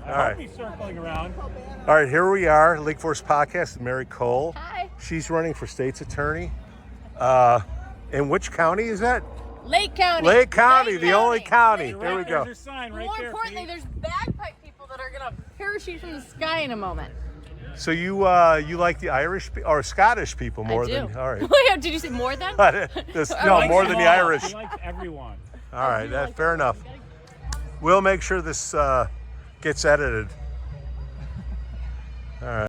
All right. Be circling around. All right, here we are, Lake Forest Podcast with Mary Cole. Hi. She's running for state's attorney. In which county is that? Lake County. Lake County, the only county. Right, There we go. There's a sign right More there, importantly, Pete. there's bagpipe people that are going to parachute from the sky in a moment. So you like the Irish or Scottish people more I do. than all right? Wait, did you say more than? No, more than the Irish. He likes everyone. All right, fair enough. We'll make sure this gets edited. All right.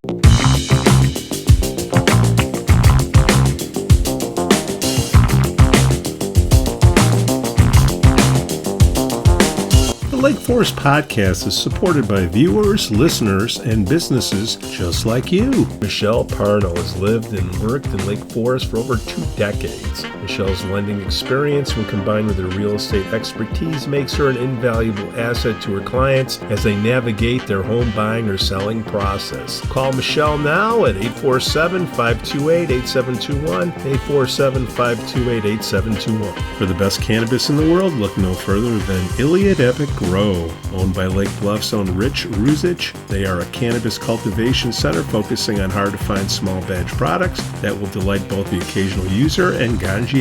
The Lake Forest Podcast is supported by viewers, listeners, and businesses just like you. Michelle Parno has lived and worked in Lake Forest for over 2 decades. Michelle's lending experience, when combined with her real estate expertise, makes her an invaluable asset to her clients as they navigate their home buying or selling process. Call Michelle now at 847-528-8721, 847-528-8721. For the best cannabis in the world, look no further than Iliad Epic Grow. Owned by Lake Bluff's own Rich Ruzich, they are a cannabis cultivation center focusing on hard-to-find small batch products that will delight both the occasional user and ganjier.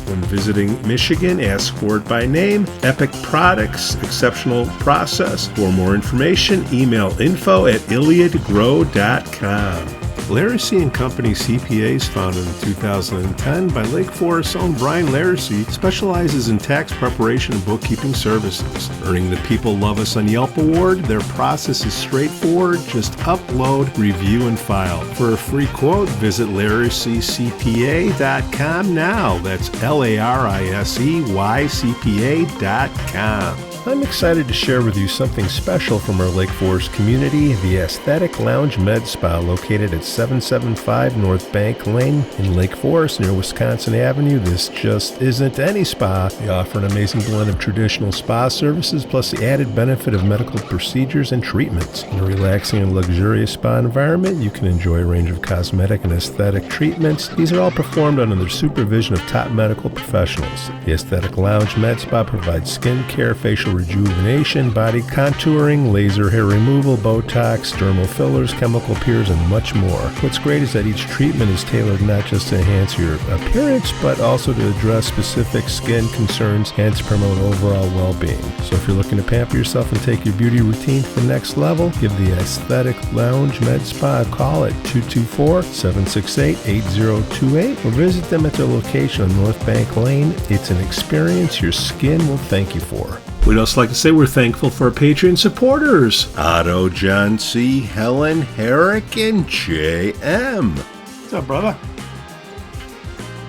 When visiting Michigan, ask for it by name. Epic Products, exceptional process. For more information, email info@iliadgrow.com. Laracy & Company CPAs, founded in 2010 by Lake Forest's own Brian Laracy, specializes in tax preparation and bookkeeping services. Earning the People Love Us on Yelp award, their process is straightforward. Just upload, review, and file. For a free quote, visit LaracyCPA.com now. That's LARISEYCPA.com. I'm excited to share with you something special from our Lake Forest community, the Aesthetic Lounge Med Spa, located at 775 North Bank Lane in Lake Forest near Wisconsin Avenue. This just isn't any spa. They offer an amazing blend of traditional spa services plus the added benefit of medical procedures and treatments. In a relaxing and luxurious spa environment, you can enjoy a range of cosmetic and aesthetic treatments. These are all performed under the supervision of top medical professionals. The Aesthetic Lounge Med Spa provides skin care, facial rejuvenation, body contouring, laser hair removal, Botox, dermal fillers, chemical peels, and much more. What's great is that each treatment is tailored not just to enhance your appearance, but also to address specific skin concerns and to promote overall well-being. So if you're looking to pamper yourself and take your beauty routine to the next level, give the Aesthetic Lounge Med Spa a call at 224-768-8028 or visit them at their location on North Bank Lane. It's an experience your skin will thank you for. We'd also like to say we're thankful for our Patreon supporters, Otto, John C., Helen, Herrick, and J.M. What's up, brother?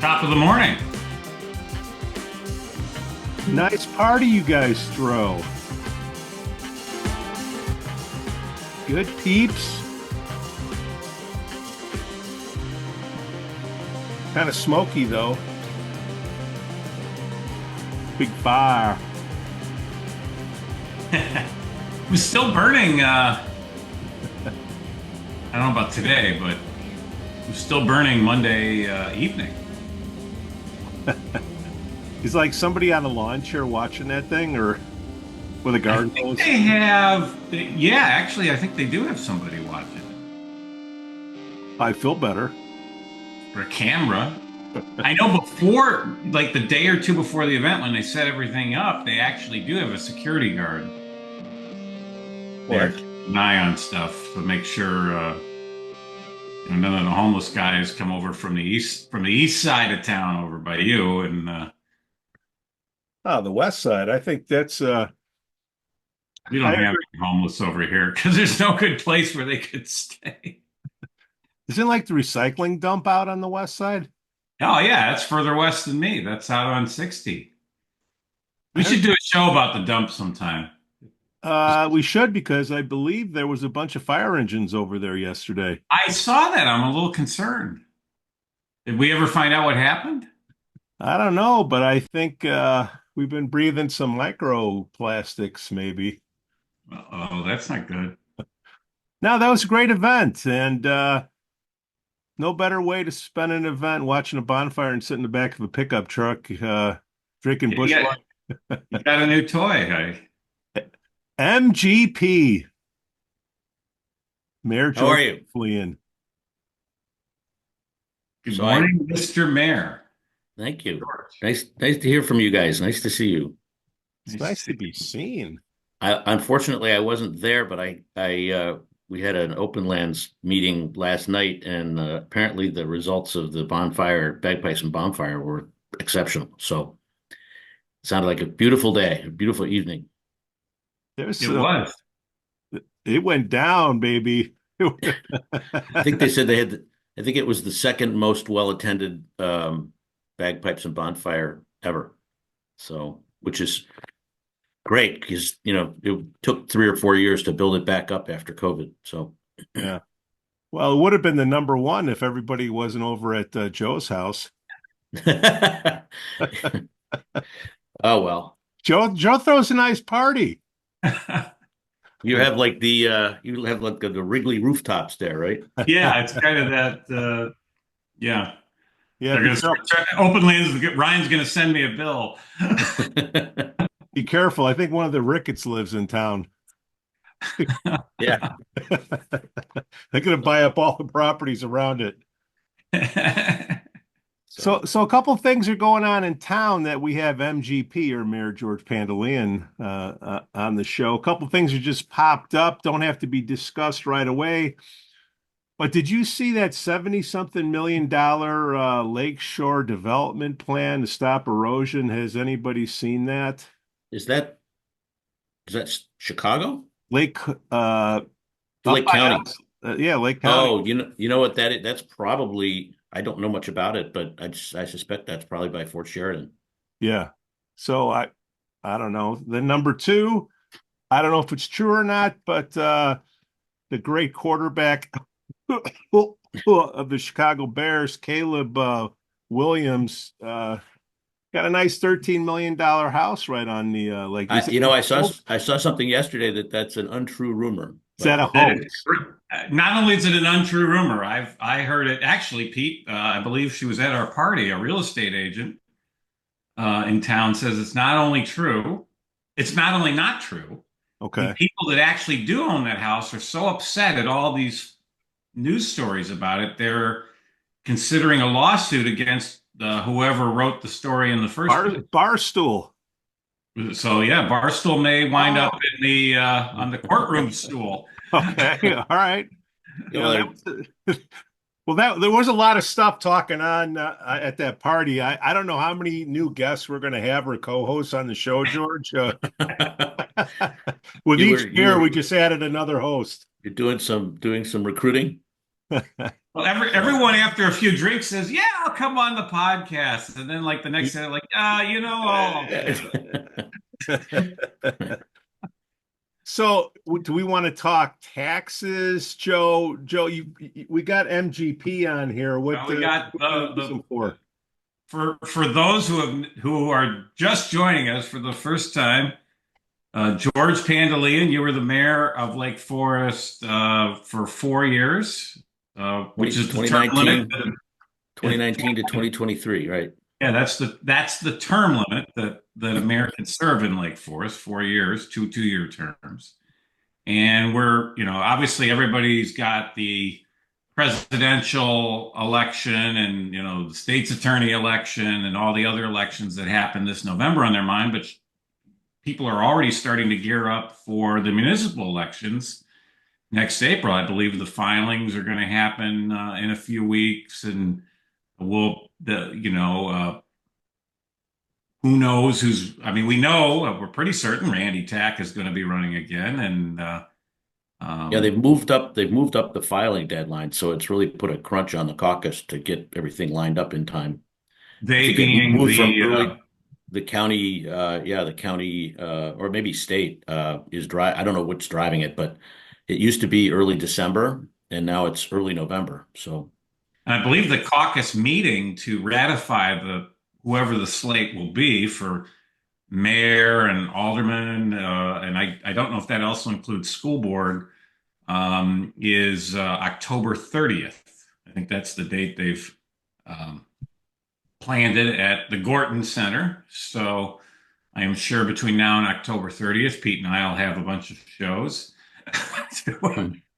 Top of the morning. Nice party you guys throw. Good peeps. Kind of smoky, though. Big fire. It was still burning. I don't know about today, but it was still burning Monday evening. Is like somebody on a lawn chair watching that thing, or with a garden hose? They have, yeah, actually, I think they do have somebody watching I feel better. for a camera. I know before, like the day or two before the event, when they set everything up, they actually do have a security guard. They're keeping an eye on stuff to make sure none of the homeless guys come over from the east side of town over by you. And the west side. I think that's we don't have any homeless over here because there's no good place where they could stay. Isn't like the recycling dump out on the west side? Oh yeah, that's further west than me. That's out on 60. We should do a show about the dump sometime. We should, because I believe there was a bunch of fire engines over there yesterday. I saw that. I'm a little concerned. Did we ever find out what happened? I don't know, but I think we've been breathing some microplastics, maybe. Oh, that's not good. No, that was a great event, and no better way to spend an event watching a bonfire and sit in the back of a pickup truck drinking Busch Light. You got a new toy. MGP. Mayor How are George you? Fleeing. Good So I morning, Mr. Mayor. thank you. George. Nice to hear from you guys. Nice to see you. It's Nice to nice see to be seen. Unfortunately I wasn't there, but I we had an open lands meeting last night, and apparently the results of the bonfire, bagpipes and bonfire, were exceptional. So it sounded like a beautiful day, a beautiful evening. There's you. It was. it went down, baby. I think they said they had, I think it was the second most well attended bagpipes and bonfire ever. So, which is great because it took 3 or 4 years to build it back up after COVID. So Yeah. Well, it would have been the number one if everybody wasn't over at Joe's house. oh well. Joe throws a nice party. You have like the Wrigley rooftops there, right? Yeah, it's kind of that. Yeah, Yeah, they're going to Open Lands. Ryan's going to send me a bill. be careful. I think one of the Ricketts lives in town. Yeah. They're going to buy up all the properties around it. So a couple things are going on in town that we have MGP, or Mayor George Pandaleon, on the show. A couple things are just popped up, don't have to be discussed right away. But did you see that 70-something million dollar lakeshore development plan to stop erosion? Has anybody seen that? Is that Chicago? Lake Lake by County. us. Yeah, Lake County. Oh, you know what that is? That's probably, I don't know much about it, but I suspect that's probably by Fort Sheridan. Yeah. So I don't know. Then number two, I don't know if it's true or not, but the great quarterback of the Chicago Bears, Caleb Williams, got a nice $13 million house right on the lake. I saw something yesterday that's an untrue rumor. Is that a That is hoax? not only is it an untrue rumor, I heard it actually, Pete. I believe she was at our party. A real estate agent in town says it's not only true, it's not only not true. The Okay. people that actually do own that house are so upset at all these news stories about it. They're considering a lawsuit against whoever wrote the story in the first place. Barstool. So yeah, Barstool may wind up in the on the courtroom stool. Okay. All right. Well, There was a lot of stuff talking on at that party. I don't know how many new guests we're going to have or co-hosts on the show, George. With each year, we just added another host. You're doing some recruiting. Well, everyone after a few drinks says, "Yeah, I'll come on the podcast," and then like the next day, like, So, do we want to talk taxes, Joe? Joe, we got MGP on here. What we got for those who are just joining us for the first time. George Pandaleon, you were the mayor of Lake Forest for 4 years, which is the term limit. 2019 to 2023, right? Yeah, that's the term limit that a mayor can serve in Lake Forest, 4 years, two-year terms. And we're, obviously everybody's got the presidential election and, the state's attorney election and all the other elections that happen this November on their mind, but people are already starting to gear up for the municipal elections next April. I believe the filings are going to happen in a few weeks, and who knows who's, we know, we're pretty certain Randy Tack is going to be running again. And yeah, they've moved up the filing deadline. So it's really put a crunch on the caucus to get everything lined up in time. They being the county, the county, or maybe state is I don't know what's driving it, but it used to be early December and now it's early November. So and I believe the caucus meeting to ratify whoever the slate will be for mayor and alderman, and I don't know if that also includes school board, is October 30th. I think that's the date they've planned it at the Gorton Center. So I am sure between now and October 30th, Pete and I will have a bunch of shows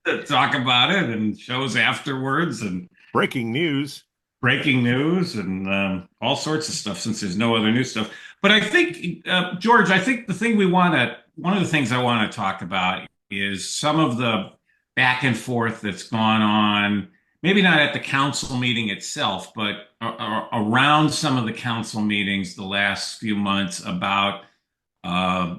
to talk about it and shows afterwards and Breaking news. breaking news and all sorts of stuff since there's no other new stuff. But I think, George, I think one of the things I want to talk about is some of the back and forth that's gone on, maybe not at the council meeting itself, but around some of the council meetings the last few months about uh,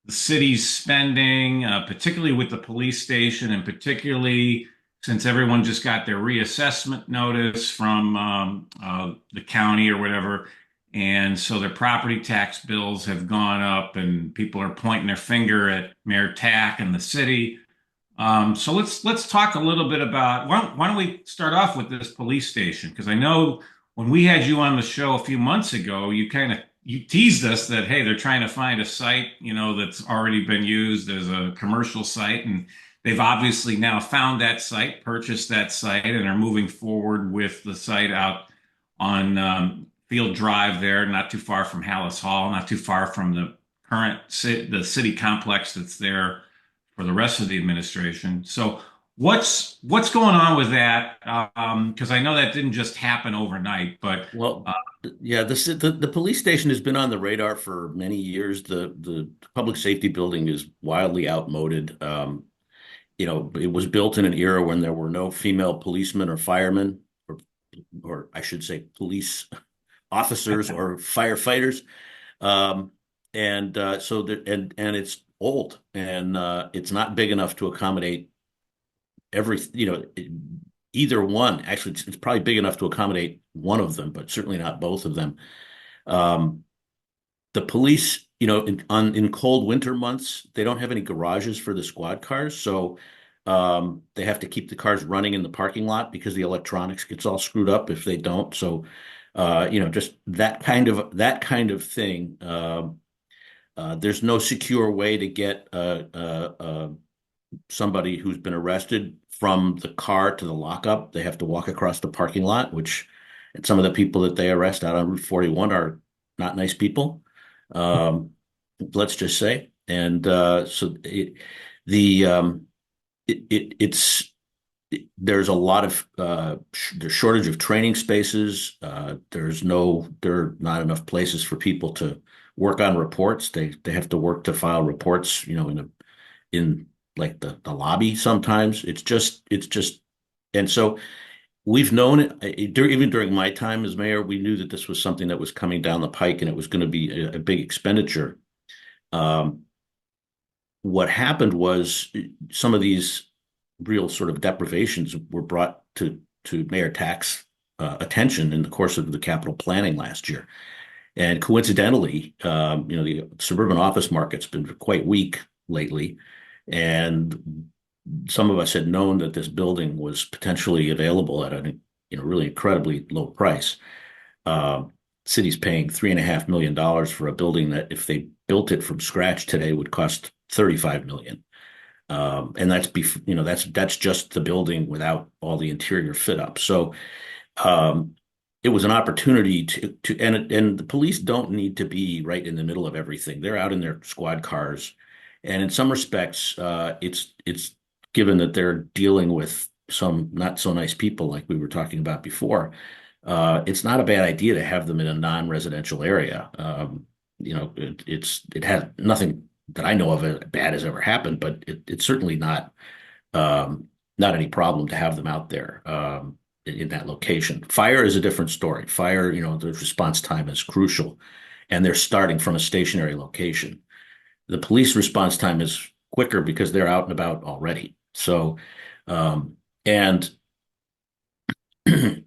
the city's spending, particularly with the police station, and particularly since everyone just got their reassessment notice from the county or whatever. And so their property tax bills have gone up, and people are pointing their finger at Mayor Tack and the city. So let's talk a little bit about why don't we start off with this police station? Because I know when we had you on the show a few months ago, you teased us that hey, they're trying to find a site, that's already been used as a commercial site, and they've obviously now found that site, purchased that site, and are moving forward with the site out on Field Drive there, not too far from Hallis Hall, not too far from the the city complex that's there for the rest of the administration. So what's going on with that? Because I know that didn't just happen overnight, but Well, yeah, the police station has been on the radar for many years. The public safety building is wildly outmoded. It was built in an era when there were no female policemen or firemen, or I should say, police officers or firefighters. And it's old, and it's not big enough to accommodate either one. Actually, it's probably big enough to accommodate one of them, but certainly not both of them. Um, the police, in cold winter months, they don't have any garages for the squad cars, so they have to keep the cars running in the parking lot because the electronics gets all screwed up if they don't. So, just that kind of thing. There's no secure way to get somebody who's been arrested from the car to the lockup. They have to walk across the parking lot, and some of the people that they arrest out on Route 41 are not nice people. Let's just say. And there's a lot of there's shortage of training spaces. There are not enough places for people to work on reports. They have to work to file reports, in like the lobby sometimes. And so we've known it even during my time as mayor. We knew that this was something that was coming down the pike, and it was going to be a big expenditure. What happened was some of these real sort of deprivations were brought to Mayor Tack's attention in the course of the capital planning last year. And coincidentally, the suburban office market's been quite weak lately, and some of us had known that this building was potentially available at a really incredibly low price. City's paying $3.5 million for a building that, if they built it from scratch today, would cost $35 million. And that's just the building without all the interior fit up. So it was an opportunity and the police don't need to be right in the middle of everything. They're out in their squad cars, and in some respects, it's given that they're dealing with some not so nice people like we were talking about before. It's not a bad idea to have them in a non-residential area. It had nothing that I know of bad has ever happened, but it's certainly not any problem to have them out there in that location. Fire is a different story. Fire, the response time is crucial, and they're starting from a stationary location. The police response time is quicker because they're out and about already. So, and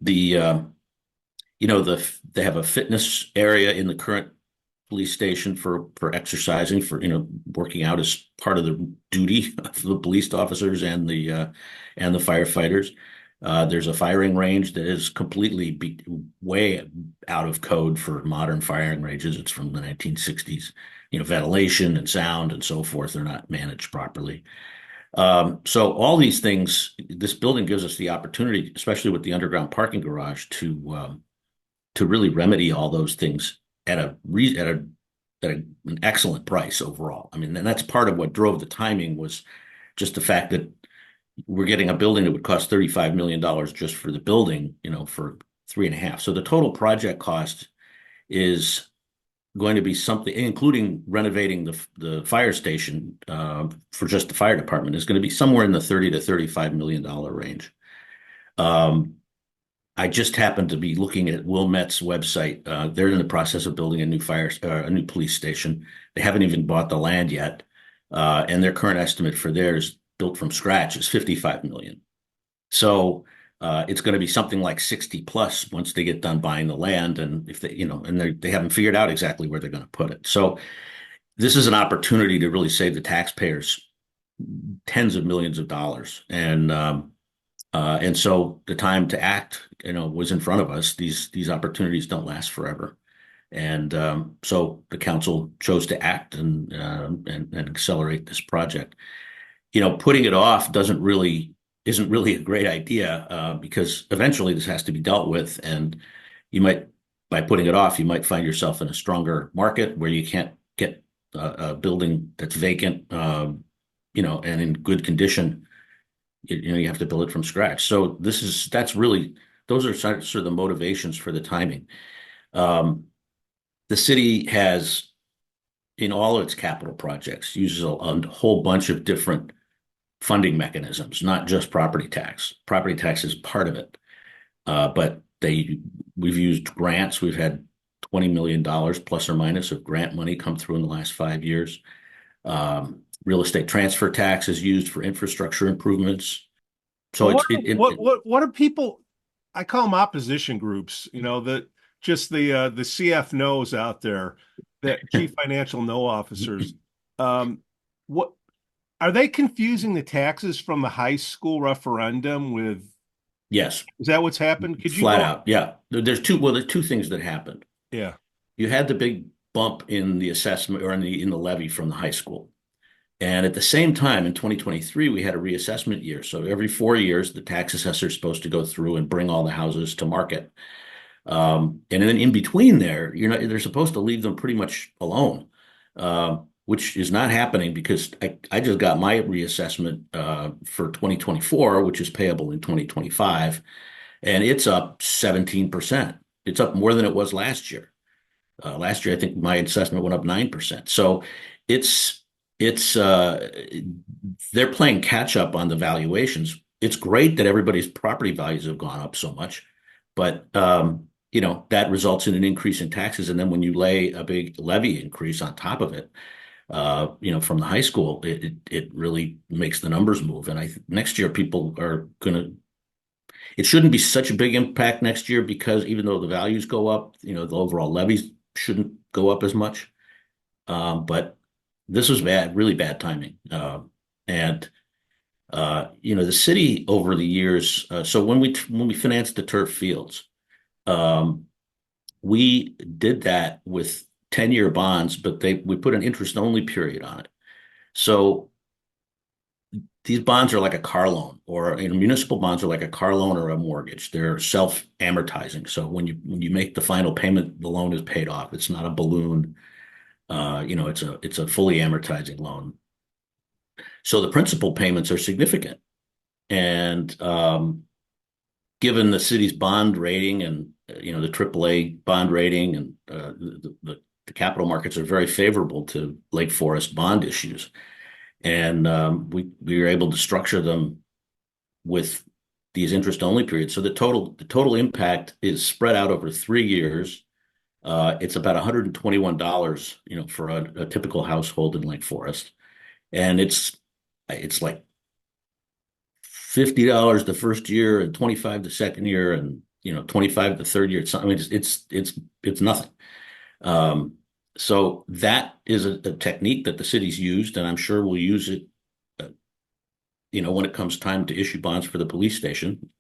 they have a fitness area in the current police station for exercising, for working out as part of the duty of the police officers and the firefighters. There's a firing range that is completely way out of code for modern firing ranges. It's from the 1960s. Ventilation and sound and so forth are not managed properly. So all these things, this building gives us the opportunity, especially with the underground parking garage, to really remedy all those things at an excellent price overall. I mean, and that's part of what drove the timing, was just the fact that we're getting a building that would cost $35 million just for the building, for 3.5. So the total project cost is going to be something, including renovating the fire station for just the fire department, is going to be somewhere in the $30 to $35 million range. I just happened to be looking at Wilmette's website. They're in the process of building a new police station. They haven't even bought the land yet, and their current estimate for theirs, built from scratch, is $55 million. So it's going to be something like 60 plus once they get done buying the land, and if they haven't figured out exactly where they're going to put it. So this is an opportunity to really save the taxpayers tens of millions of dollars, and so the time to act, was in front of us. These opportunities don't last forever, and so the council chose to act and accelerate this project. Putting it off isn't really a great idea because eventually this has to be dealt with, and by putting it off, you might find yourself in a stronger market where you can't get a building that's vacant, and in good condition. You have to build it from scratch. So those are sort of the motivations for the timing. The city has, in all of its capital projects, uses a whole bunch of different funding mechanisms, not just property tax. Property tax is part of it, but we've used grants. We've had $20 million plus or minus of grant money come through in the last 5 years. Real estate transfer tax is used for infrastructure improvements. So what are people? I call them opposition groups. The CF no's out there, the chief financial no officers. What are they confusing the taxes from the high school referendum with? Yes. Is that what's happened? Could you flat out? Yeah. There's two things that happened. Yeah. You had the big bump in the assessment or in the levy from the high school. And at the same time, in 2023, we had a reassessment year. So every 4 years, the tax assessor is supposed to go through and bring all the houses to market. And then in between there, they're supposed to leave them pretty much alone, which is not happening because I just got my reassessment for 2024, which is payable in 2025, and it's up 17%. It's up more than it was last year. Last year, I think my assessment went up 9%. So they're playing catch up on the valuations. It's great that everybody's property values have gone up so much, but that results in an increase in taxes. And then when you lay a big levy increase on top of it, from the high school, it really makes the numbers move. And next year people are it shouldn't be such a big impact next year because even though the values go up, the overall levies shouldn't go up as much. But this was really bad timing. The city over the years, so when we financed the turf fields, we did that with 10-year bonds, but we put an interest-only period on it. So these bonds are like a car loan, or municipal bonds are like a car loan or a mortgage. They're self-amortizing. So when you make the final payment, the loan is paid off. It's not a balloon. It's a fully amortizing loan. So the principal payments are significant. And given the city's bond rating and the AAA bond rating and the capital markets are very favorable to Lake Forest bond issues, and we were able to structure them with these interest-only periods. So the total impact is spread out over 3 years. It's about $121, for a typical household in Lake Forest, and it's like $50 the first year and $25 the second year, and $25 the third year. It's nothing. So that is a technique that the city's used, and I'm sure we'll use it. When it comes time to issue bonds for the police station,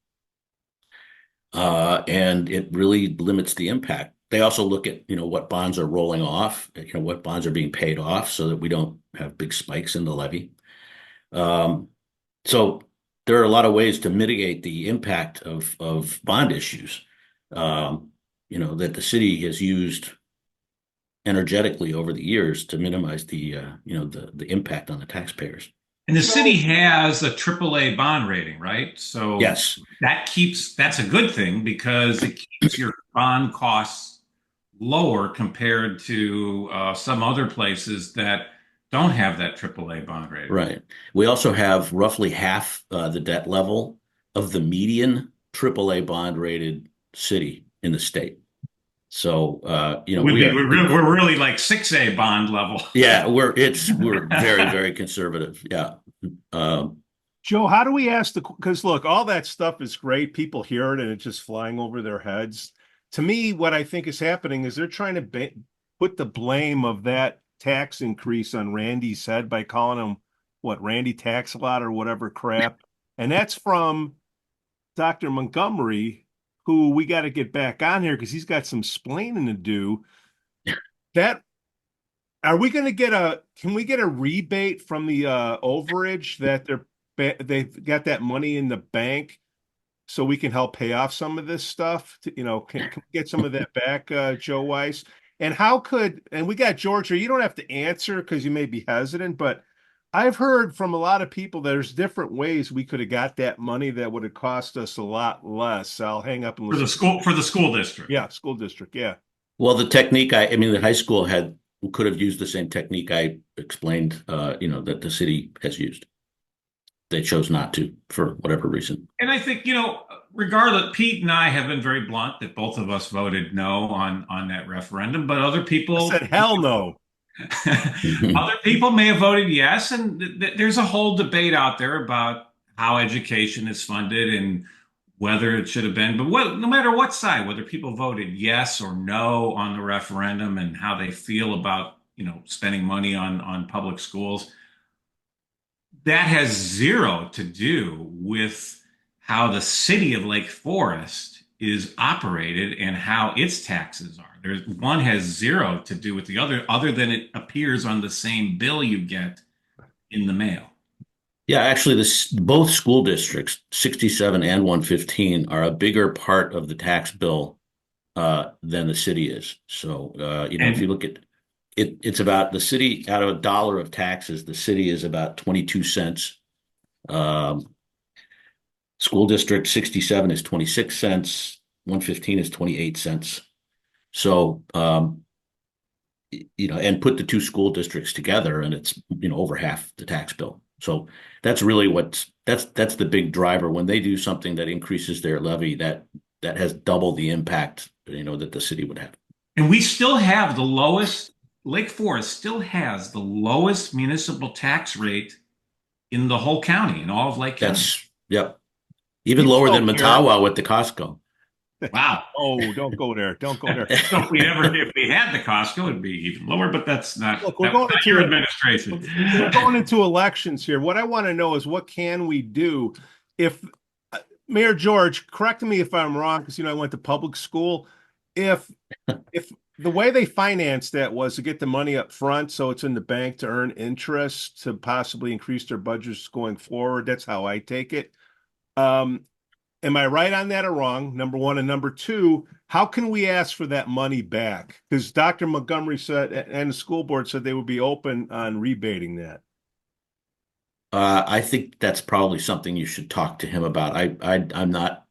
and it really limits the impact. They also look at what bonds are rolling off, what bonds are being paid off, so that we don't have big spikes in the levy. So there are a lot of ways to mitigate the impact of bond issues, that the city has used energetically over the years to minimize the impact on the taxpayers. And the city has a AAA bond rating, right? So Yes, that's a good thing because it keeps your bond costs lower compared to some other places that don't have that AAA bond rating. right. We also have roughly half the debt level of the median AAA bond rated city in the state. So, We're really like 6A bond level. yeah, we're very, very conservative. Yeah. Um, Joe, how do we ask because look, all that stuff is great. People hear it and it's just flying over their heads. To me, what I think is happening is they're trying to put the blame of that tax increase on Randy's head by calling him Randy tax a lot or whatever crap. And that's from Dr. Montgomery, who we got to get back on here because he's got some splaining to do. That Are we going to can we get a rebate from the overage that they've got that money in the bank so we can help pay off some of this stuff? Can we get some of that back, Joe Weiss? And and we got Georgia, you don't have to answer because you may be hesitant, but I've heard from a lot of people there's different ways we could have got that money that would have cost us a lot less. I'll hang up and listen. For the school district. Yeah, school district. Yeah. well, the technique, I mean, the high school could have used the same technique I explained, that the city has used. They chose not to for whatever reason. And I think, regardless, Pete and I have been very blunt that both of us voted no on that referendum, but other people I said hell no. Other people may have voted yes, and there's a whole debate out there about how education is funded and whether it should have been. But no matter what side, whether people voted yes or no on the referendum and how they feel about spending money on public schools, that has zero to do with how the city of Lake Forest is operated and how its taxes are. One has zero to do with the other than it appears on the same bill you get in the mail. Yeah, actually, both school districts, 67 and 115, are a bigger part of the tax bill than the city is. So, if you look at it, it's about the city out of $1 of taxes, the city is about 22 cents. School district 67 is 26 cents, 115 is 28 cents. So, and put the two school districts together and it's, over half the tax bill. So that's really that's the big driver. When they do something that increases their levy, that has double the impact, that the city would have. And we still have Lake Forest still has the lowest municipal tax rate in the whole county, in all of Lake County. Yep. Even lower than Mettawa with the Costco. Wow. Oh, don't go there. Don't go there. So if we had the Costco, it'd be even lower, but that's not, Look, we're going into your administration. We're going into elections here. What I want to know is what can we do if Mayor George, correct me if I'm wrong, because I went to public school. If the way they financed that was to get the money up front, so it's in the bank to earn interest to possibly increase their budgets going forward. That's how I take it. Am I right on that or wrong? Number one. And number two, how can we ask for that money back? Because Dr. Montgomery said, and the school board said they would be open on rebating that. I think that's probably something you should talk to him about. I'm not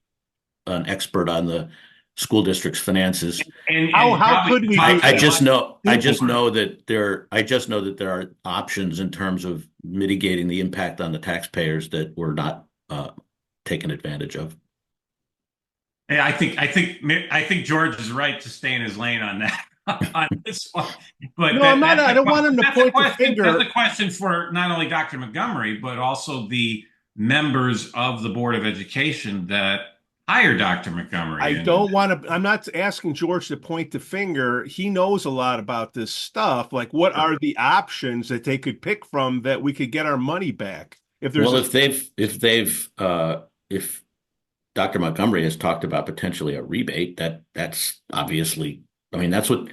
an expert on the school district's finances. And how could we? I just know that there are options in terms of mitigating the impact on the taxpayers that were not taken advantage of. Yeah, I think George is right to stay in his lane on that on this one. But no, I'm not. I don't want him to point the finger. That's a question for not only Dr. Montgomery but also the members of the Board of Education that hire Dr. Montgomery. I'm not asking George to point the finger. He knows a lot about this stuff. Like, what are the options that they could pick from that we could get our money back? If Dr. Montgomery has talked about potentially a rebate, that's obviously, that's what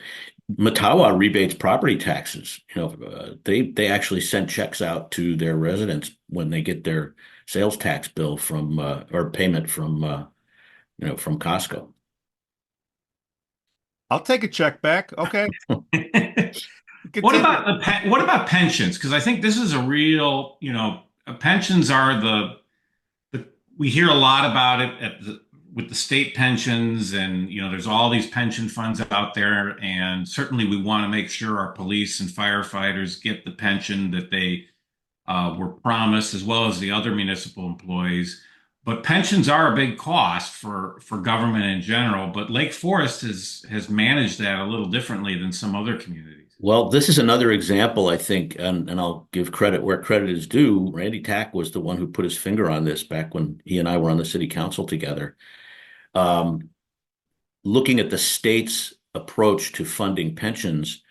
Mettawa rebates property taxes. They actually send checks out to their residents when they get their sales tax bill from or payment from Costco. I'll take a check back. Okay. What about pensions? Because I think this is a real, pensions are we hear a lot about it with the state pensions, and there's all these pension funds out there, and certainly we want to make sure our police and firefighters get the pension that they were promised, as well as the other municipal employees. But pensions are a big cost for government in general. But Lake Forest has managed that a little differently than some other communities. Well, this is another example, I think, and I'll give credit where credit is due. Randy Tack was the one who put his finger on this back when he and I were on the city council together. Looking at the state's approach to funding pensions,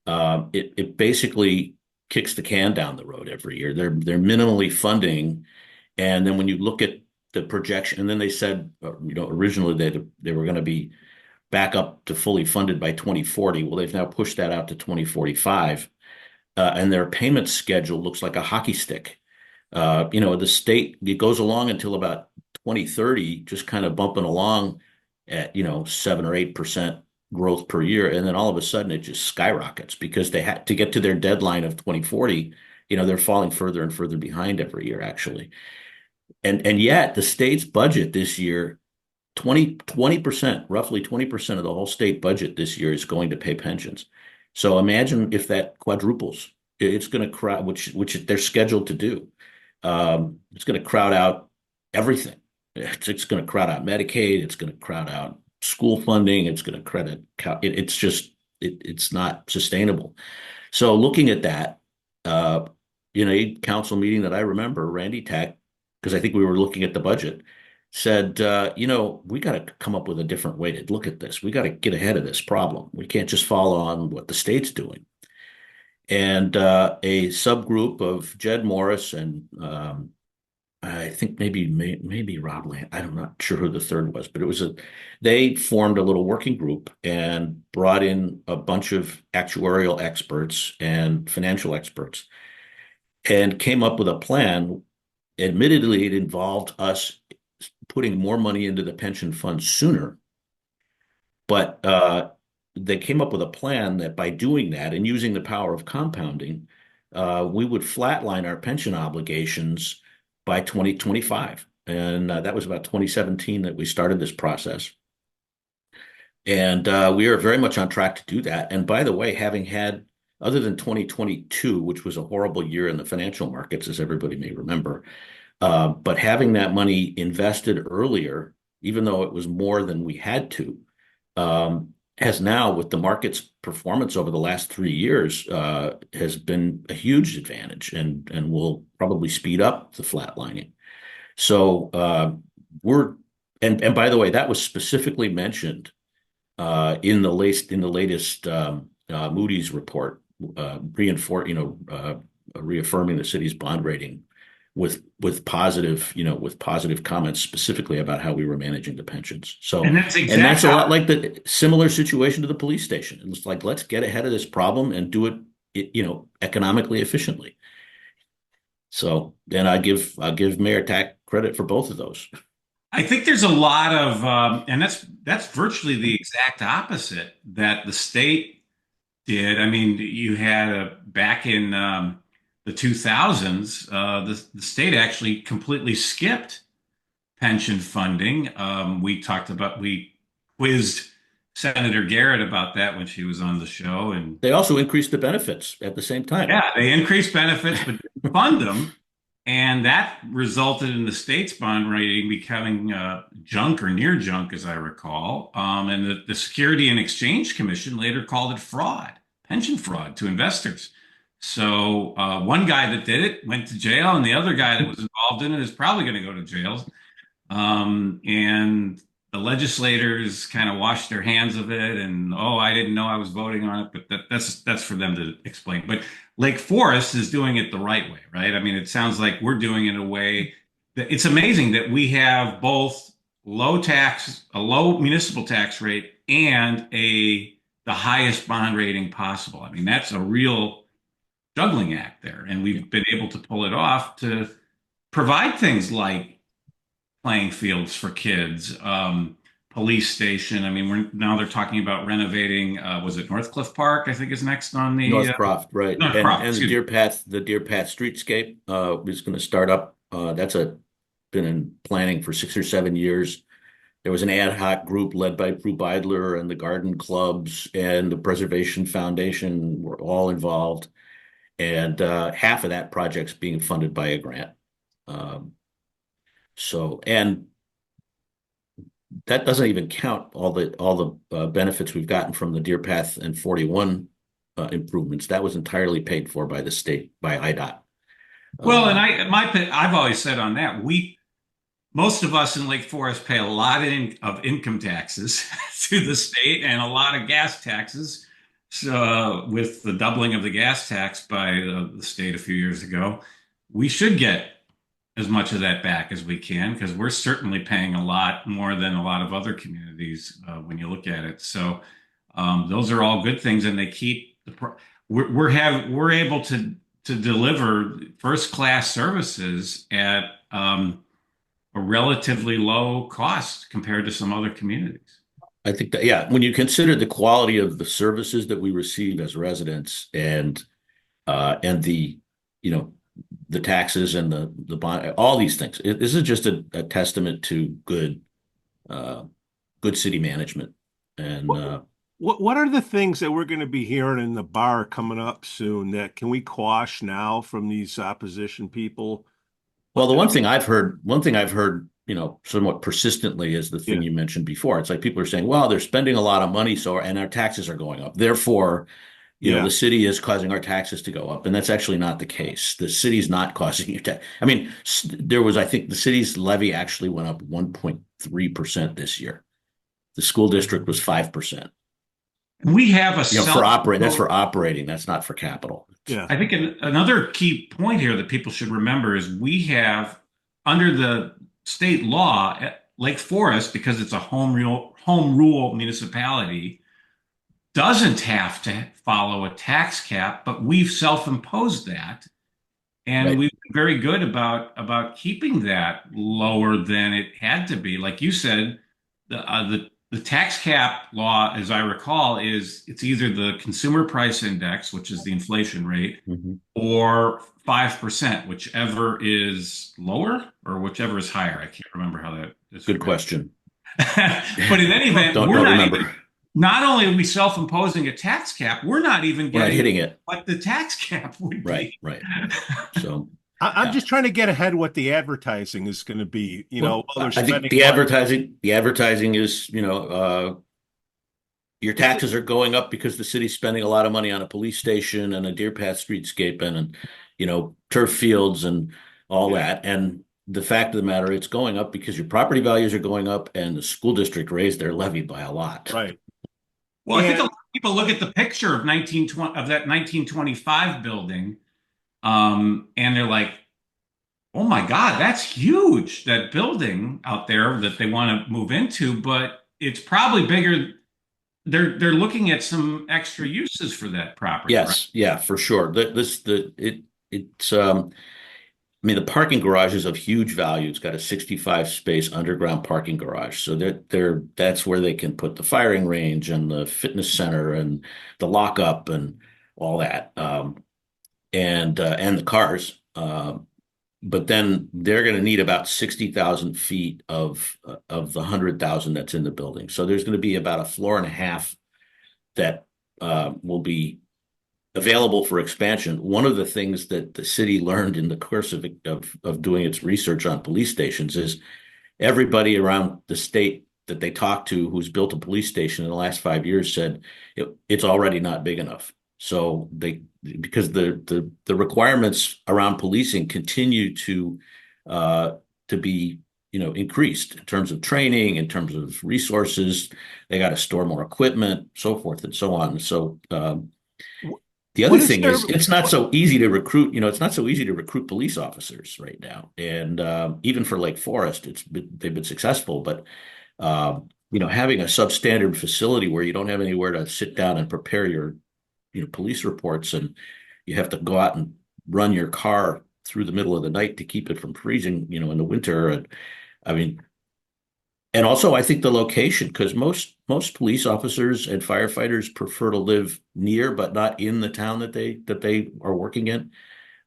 it basically kicks the can down the road every year. They're minimally funding, and then when you look at the projection, and then they said, originally they were going to be back up to fully funded by 2040. Well, they've now pushed that out to 2045, and their payment schedule looks like a hockey stick. The state, it goes along until about 2030, just kind of bumping along at 7 or 8% growth per year, and then all of a sudden it just skyrockets because they had to get to their deadline of 2040. They're falling further and further behind every year, actually. And yet the state's budget this year, 20%, roughly 20% of the whole state budget this year is going to pay pensions. So imagine if that quadruples, it's going to crowd, which they're scheduled to do. It's going to crowd out everything. It's going to crowd out Medicaid. It's going to crowd out school funding. It's going to credit. It's not sustainable. So looking at that, a council meeting that I remember, Randy Tack, because I think we were looking at the budget, said, we got to come up with a different way to look at this. We got to get ahead of this problem. We can't just follow on what the state's doing. And a subgroup of Jed Morris and I think maybe Rob Land. I'm not sure who the third was, but they formed a little working group and brought in a bunch of actuarial experts and financial experts and came up with a plan. Admittedly, it involved us putting more money into the pension fund sooner, but they came up with a plan that by doing that and using the power of compounding, we would flatline our pension obligations by 2025. And that was about 2017 that we started this process. And we are very much on track to do that. And by the way, having had, other than 2022, which was a horrible year in the financial markets, as everybody may remember, but having that money invested earlier, even though it was more than we had to, has now, with the market's performance over the last 3 years, has been a huge advantage and will probably speed up the flatlining. So and by the way, that was specifically mentioned in the latest Moody's report, reaffirming the city's bond rating with positive comments specifically about how we were managing the pensions. So and that's a lot like the similar situation to the police station. It's like, let's get ahead of this problem and do it economically efficiently. So then I give Mayor Tack credit for both of those. I think there's a lot of and that's virtually the exact opposite that the state did. I mean, you had back in the 2000s, the state actually completely skipped pension funding. We quizzed Senator Garrett about that when she was on the show, and they also increased the benefits at the same time. Yeah, they increased benefits, but didn't fund them, and that resulted in the state's bond rating becoming junk or near junk, as I recall. And the Security and Exchange Commission later called it fraud, pension fraud to investors. So one guy that did it went to jail, and the other guy that was involved in it is probably going to go to jail. And the legislators kind of washed their hands of it, and I didn't know I was voting on it, but that's for them to explain. But Lake Forest is doing it the right way, right? I mean, it sounds like we're doing it in a way that it's amazing that we have both a low municipal tax rate, and the highest bond rating possible. I mean, that's a real juggling act there, and we've been able to pull it off to provide things like playing fields for kids, Police Station. I mean, they're talking about renovating. Was it Northcliffe Park? I think is next on the Northcroft, right? Northcroft. And the Deer Path streetscape is going to start up. That's been in planning for 6 or 7 years. There was an ad hoc group led by Prue Beidler, and the garden clubs and the Preservation Foundation were all involved. And half of that project's being funded by a grant. And that doesn't even count all the benefits we've gotten from the Deer Path and 41 improvements. That was entirely paid for by the state, by IDOT. Well, and I've always said on that, most of us in Lake Forest pay a lot of income taxes to the state and a lot of gas taxes. So with the doubling of the gas tax by the state a few years ago, we should get as much of that back as we can, because we're certainly paying a lot more than a lot of other communities when you look at it. So those are all good things, and they keep we're able to deliver first class services at a relatively low cost compared to some other communities. I think that, yeah, when you consider the quality of the services that we receive as residents and the, the taxes and the bond, all these things, this is just a testament to good city management. And what are the things that we're going to be hearing in the bar coming up soon that can we quash now from these opposition people? Well, the one thing I've heard, somewhat persistently is the thing you mentioned before. It's like people are saying, well, they're spending a lot of money, and our taxes are going up. Therefore, the city is causing our taxes to go up. And that's actually not the case. The city's not causing your tax. I mean, I think the city's levy actually went up 1.3% this year. The school district was 5%. We have for operating. That's for operating. That's not for capital. Yeah. I think another key point here that people should remember is we have, under the state law, Lake Forest, because it's a home rule municipality, doesn't have to follow a tax cap, but we've self-imposed that. And Right. we've been very good about keeping that lower than it had to be. Like you said, the tax cap law, as I recall, it's either the consumer price index, which is the inflation rate, or 5%, whichever is lower or whichever is higher. I can't remember how that is. Good question. But in any event, don't remember. Not only are we self-imposing a tax cap, we're not even getting hitting it. what the tax cap would be. Right. So I'm just trying to get ahead what the advertising is going to be. I think the advertising is, your taxes are going up because the city's spending a lot of money on a police station and a Deer Path streetscape and turf fields and all that. And the fact of the matter, it's going up because your property values are going up and the school district raised their levy by a lot. Right. Well, I think a lot of people look at the picture of that 1925 building, and they're like, "Oh my God, that's huge! That building out there that they want to move into." But it's probably bigger. They're looking at some extra uses for that property. Yes, right? Yeah, for sure. The parking garage is of huge value. It's got a 65 space underground parking garage. So that's where they can put the firing range and the fitness center and the lockup and all that. And the cars. But then they're going to need about 60,000 feet of the 100,000 that's in the building. So there's going to be about a floor and a half that will be available for expansion. One of the things that the city learned in the course of doing its research on police stations is everybody around the state that they talked to who's built a police station in the last 5 years said it's already not big enough. So because the requirements around policing continue to be increased in terms of training, in terms of resources. They got to store more equipment, so forth and so on. So the other thing is it's not so easy to recruit. It's not so easy to recruit police officers right now. And even for Lake Forest, they've been successful, but having a substandard facility where you don't have anywhere to sit down and prepare your police reports, and you have to go out and run your car through the middle of the night to keep it from freezing, in the winter. And I mean, And also, I think the location, because most police officers and firefighters prefer to live near, but not in the town that they are working in.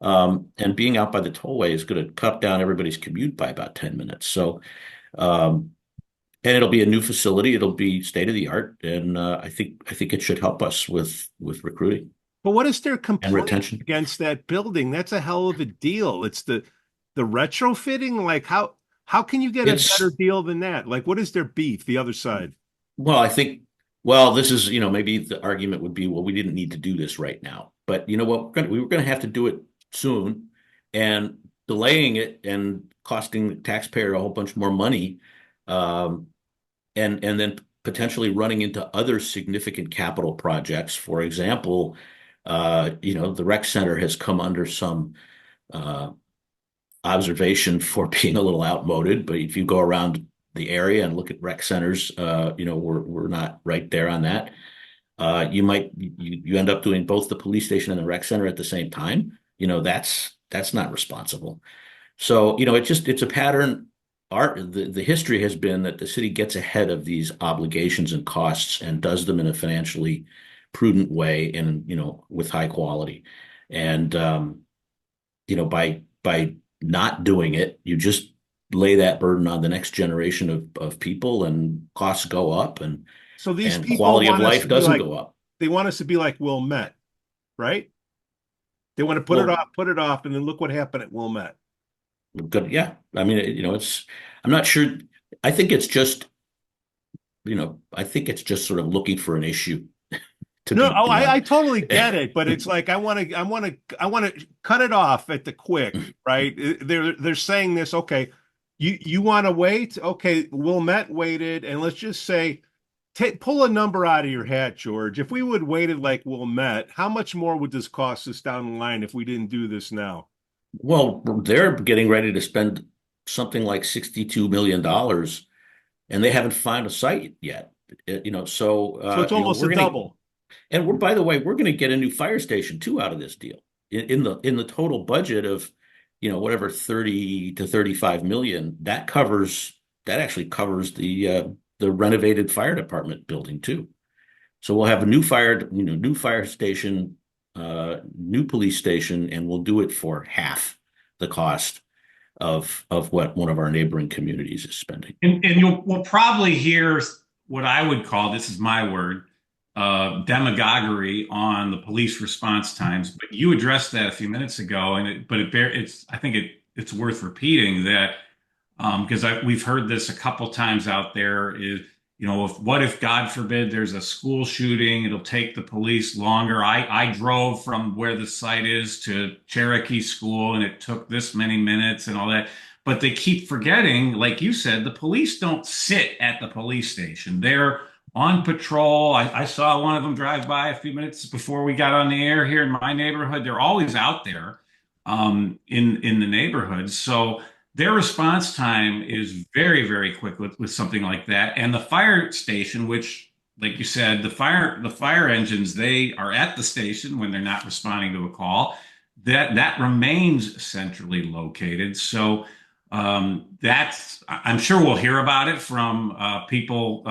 And being out by the tollway is going to cut down everybody's commute by about 10 minutes. So, and it'll be a new facility. It'll be state of the art, and I think it should help us with recruiting But what is their and complaint retention. against that building? That's a hell of a deal. It's the retrofitting. Like how can you get a It's better deal than that? Like what is their beef? The other side. Well, I think, well, this is, maybe the argument would be, well, we didn't need to do this right now. But you know what? We were going to have to do it soon, and delaying it and costing the taxpayer a whole bunch more money, um, and then potentially running into other significant capital projects. For example, the rec center has come under some uh, observation for being a little outmoded. But if you go around the area and look at rec centers, we're not right there on that. You end up doing both the police station and the rec center at the same time. That's not responsible. So it's a pattern. The history has been that the city gets ahead of these obligations and costs and does them in a financially prudent way and with high quality. And by not doing it, you just lay that burden on the next generation of people, and costs go up, and So these people quality of want us life to be doesn't like go up. they want us to be like Wilmette, right? They want to put it off, and then look what happened at Wilmette. Good, yeah. I mean, I'm not sure. I think it's just, sort of looking for an issue to No, be, I totally get it, but it's like I want to cut it off at the quick, right? They're saying this, okay, you want to wait? Okay, Wilmette waited, and let's just say pull a number out of your hat, George. If we would waited like Wilmette, how much more would this cost us down the line if we didn't do this now? well, they're getting ready to spend something like $62 million, and they haven't found a site yet. So So it's almost we're a gonna, double. and by the way, we're going to get a new fire station too out of this deal in the total budget of, whatever, 30 to 35 million. That actually covers the renovated fire department building too. So we'll have a new fire station, new police station, and we'll do it for half the cost of what one of our neighboring communities is spending. And we'll probably hear what I would call, this is my word, demagoguery on the police response times. But you addressed that a few minutes ago, I think it's worth repeating that, because we've heard this a couple times out there. Is what if, God forbid, there's a school shooting? It'll take the police longer. I drove from where the site is to Cherokee School, and it took this many minutes and all that. But they keep forgetting, like you said, the police don't sit at the police station. They're on patrol. I saw one of them drive by a few minutes before we got on the air here in my neighborhood. They're always out there in the neighborhood. So their response time is very, very quick with something like that. And the fire station, which, like you said, the fire engines, they are at the station when they're not responding to a call. That remains centrally located. So I'm sure we'll hear about it from people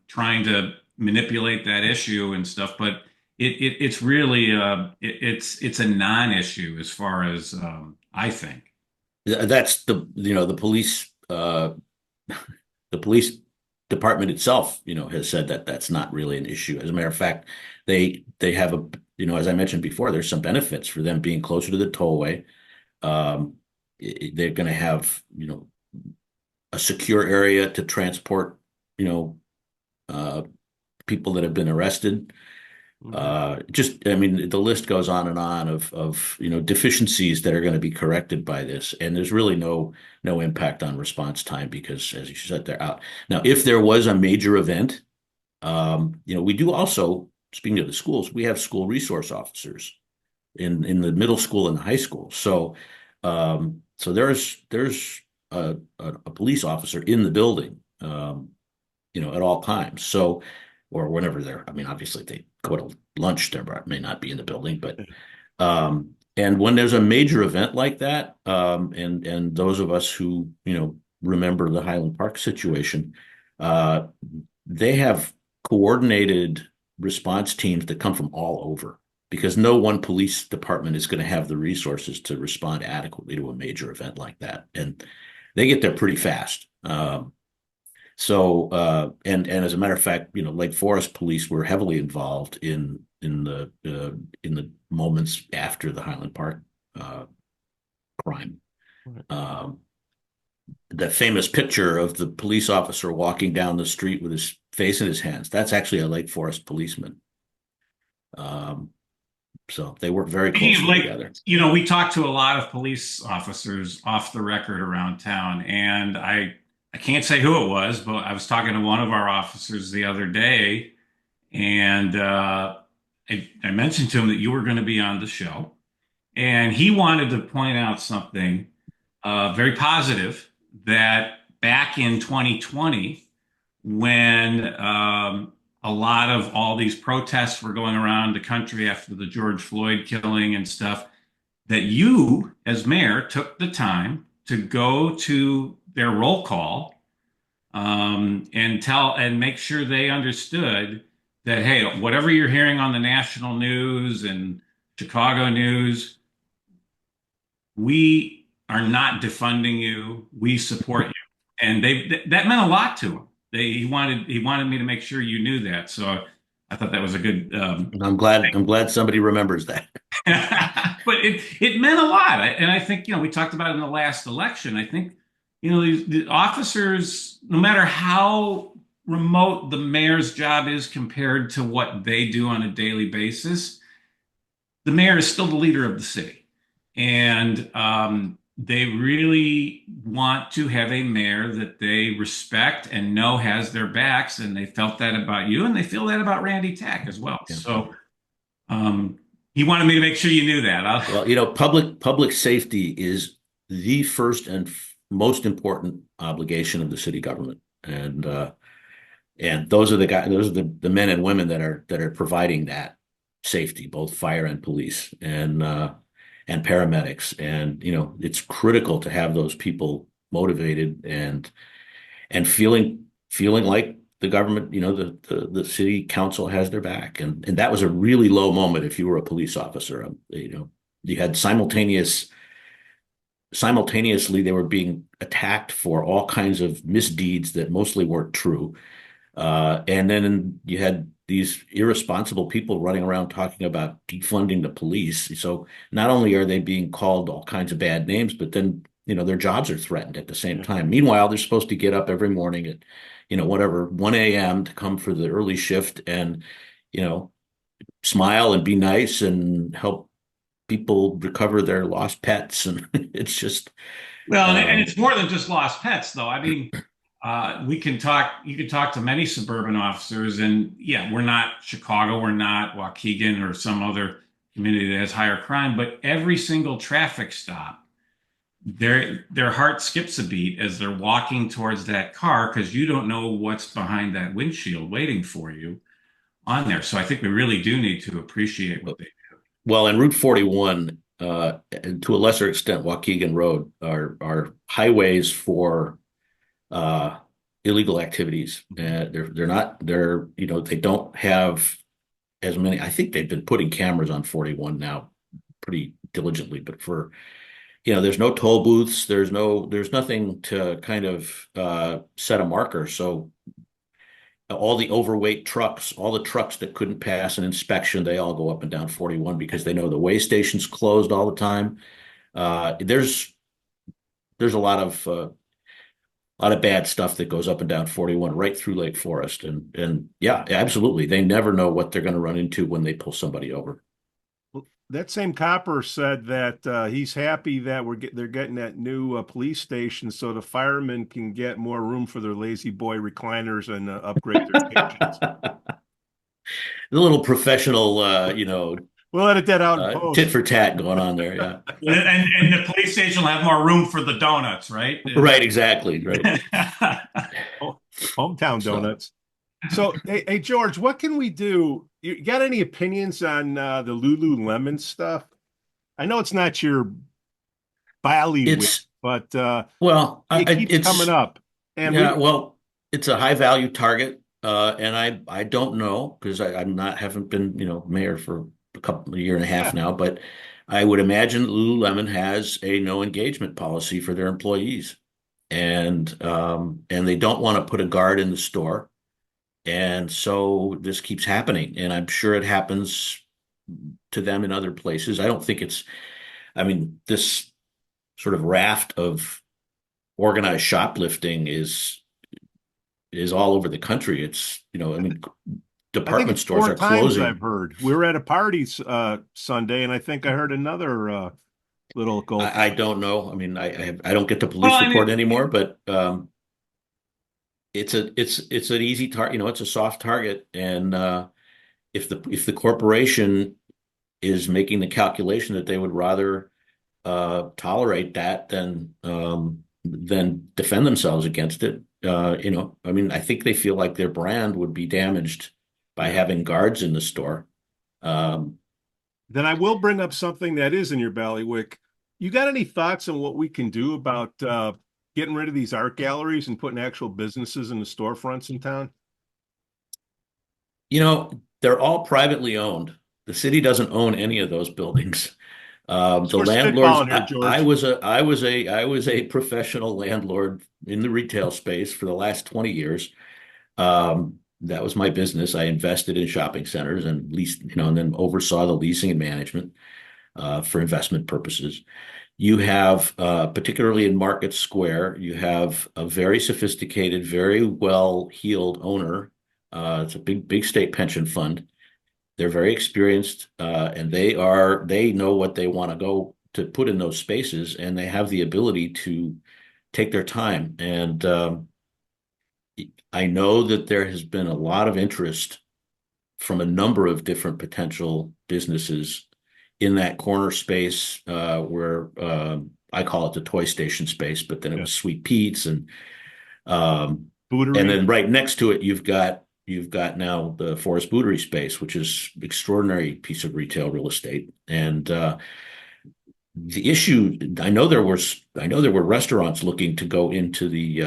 trying to manipulate that issue and stuff. But it's really it's a non-issue as far as I think. That's the police the police department itself has said that that's not really an issue. As a matter of fact, they have as I mentioned before, there's some benefits for them being closer to the tollway. They're going to have a secure area to transport people that have been arrested. I mean, the list goes on and on of deficiencies that are going to be corrected by this, and there's really no impact on response time because, as you said, they're out now. If there was a major event, we do also, speaking of the schools, we have school resource officers in the middle school and the high school. So there's a police officer in the building, at all times. So, or whenever I mean, obviously they go to lunch, they may not be in the building, but, and when there's a major event like that, and those of us who, remember the Highland Park situation, Uh, they have coordinated response teams that come from all over because no one police department is going to have the resources to respond adequately to a major event like that. And they get there pretty fast. And as a matter of fact, Lake Forest Police were heavily involved in the moments after the Highland Park crime. The famous picture of the police officer walking down the street with his face in his hands, that's actually a Lake Forest policeman. So they work very closely together. We talked to a lot of police officers off the record around town, and I can't say who it was, but I was talking to one of our officers the other day, and I mentioned to him that you were going to be on the show, and he wanted to point out something very positive, that back in 2020, when a lot of all these protests were going around the country after the George Floyd killing and stuff, that you, as mayor, took the time to go to their roll call and make sure they understood that, hey, whatever you're hearing on the national news and Chicago news, we are not defunding you. We support you, and that meant a lot to him. He wanted me to make sure you knew that. So I thought that was a good. I'm glad somebody remembers that. But it meant a lot, and I think we talked about it in the last election. I think the officers, no matter how remote the mayor's job is compared to what they do on a daily basis, the mayor is still the leader of the city, and they really want to have a mayor that they respect and know has their backs, and they felt that about you, and they feel that about Randy Tack as well. Yeah. So he wanted me to make sure you knew that. Well, public safety is the first and most important obligation of the city government, and those are the guys, those are the men and women that are providing that safety, both fire and police, and paramedics. And it's critical to have those people motivated and feeling like the government, the city council has their back. And that was a really low moment if you were a police officer. You had simultaneously they were being attacked for all kinds of misdeeds that mostly weren't true. And then you had these irresponsible people running around talking about defunding the police. So not only are they being called all kinds of bad names, but then, their jobs are threatened at the same time. Meanwhile, they're supposed to get up every morning at, 1 a.m. to come for the early shift and, smile and be nice and help people recover their lost pets. And it's just. Well, and it's more than just lost pets, though. I mean, you can talk to many suburban officers, and yeah, we're not Chicago, we're not Waukegan or some other community that has higher crime, but every single traffic stop, their heart skips a beat as they're walking towards that car, because you don't know what's behind that windshield waiting for you on there. So I think we really do need to appreciate what they do. Well, and Route 41, and to a lesser extent, Waukegan Road are highways for illegal activities. They don't have as many. I think they've been putting cameras on 41 now pretty diligently, but there's no toll booths. There's nothing to kind of set a marker. So all the overweight trucks, all the trucks that couldn't pass an inspection, they all go up and down 41 because they know the weigh station's closed all the time. There's a lot of bad stuff that goes up and down 41 right through Lake Forest. And yeah, absolutely. They never know what they're going to run into when they pull somebody over. That same copper said that he's happy that they're getting that new police station so the firemen can get more room for their lazy boy recliners and upgrade their kitchens. The little professional, we'll edit that out in post. Tit for tat going on there, yeah. and the police station will have more room for the donuts, right? Right, exactly. Right. Hometown donuts. So, hey, George, what can we do? You got any opinions on the Lululemon stuff? I know it's not your bailiwick, but well, it keeps coming up. And yeah, well, it's a high value target, and I don't know because I'm not haven't been mayor for a year and a half Yeah. now, but I would imagine Lululemon has a no engagement policy for their employees, and they don't want to put a guard in the store, and so this keeps happening, and I'm sure it happens to them in other places. I don't think it's. I mean, this sort of raft of organized shoplifting is all over the country. It's, I mean, I think department it's stores four are times I've closing. heard. We were at a party Sunday, and I think I heard another little gulp. I don't know. I mean, I don't get the Well, police I report mean, anymore, but it's an easy target. It's a soft target, and if the corporation is making the calculation that they would rather tolerate that than defend themselves against it. I mean, I think they feel like their brand would be damaged by having guards in the store. Um, Then I will bring up something that is in your ballywick. You got any thoughts on what we can do about getting rid of these art galleries and putting actual businesses in the storefronts in town? they're all privately owned. The city doesn't own any of those buildings. The We're landlords. spitballing here, I George. was a professional landlord in the retail space for the last 20 years. That was my business. I invested in shopping centers and leased, and then oversaw the leasing and management for investment purposes. You have, particularly in Market Square, you have a very sophisticated, very well-heeled owner. It's a big state pension fund. They're very experienced, and they know what they want to go to put in those spaces, and they have the ability to take their time. And I know that there has been a lot of interest from a number of different potential businesses in that corner space where I call it the toy station space, but then it was Sweet Pete's um, and Bootery. then right next to it you've got now the Forest Bootery space, which is extraordinary piece of retail real estate. And the issue, I know there were restaurants looking to go into the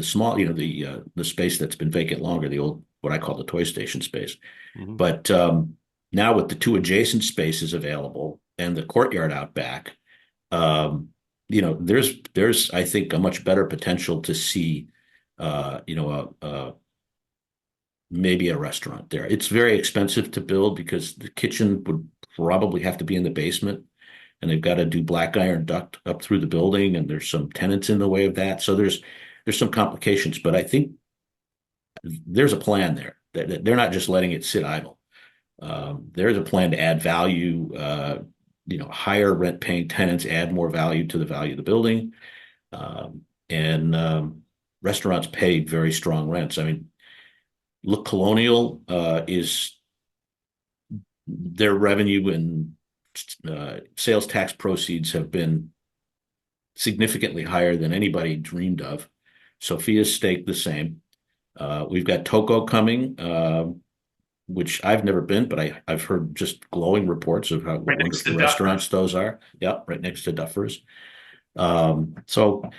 small, the space that's been vacant longer, the old what I call the toy station space. Mhm. But now with the two adjacent spaces available and the courtyard out back, there's I think a much better potential to see, maybe a restaurant there. It's very expensive to build because the kitchen would probably have to be in the basement, and they've got to do black iron duct up through the building, and there's some tenants in the way of that. So there's some complications, but I think there's a plan there. That they're not just letting it sit idle. There's a plan to add value, higher rent paying tenants, add more value to the value of the building. And restaurants pay very strong rents. I mean, Look Colonial is their revenue and sales tax proceeds have been significantly higher than anybody dreamed of. Sophia's Steak, the same. We've got Toco coming, which I've never been, but I've heard just glowing reports of how right next to wonderful Duffers. restaurants those are. Yep, right next to Duffers. So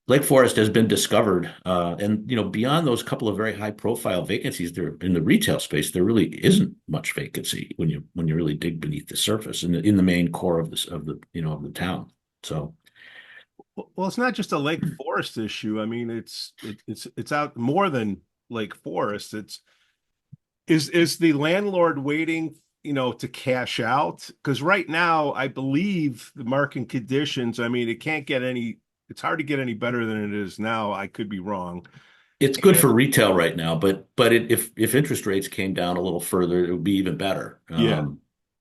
Lake Forest has been discovered, and beyond those couple of very high-profile vacancies, there in the retail space, there really isn't much vacancy when you really dig beneath the surface in the main core of the town. So Well, it's not just a Lake Forest issue. I mean, it's out more than Lake Forest. Is the landlord waiting, to cash out? Because right now, I believe the market conditions, I mean, it's hard to get any better than it is now. I could be wrong. it's good for retail right now, but if interest rates came down a little further, it would be even better. Yeah.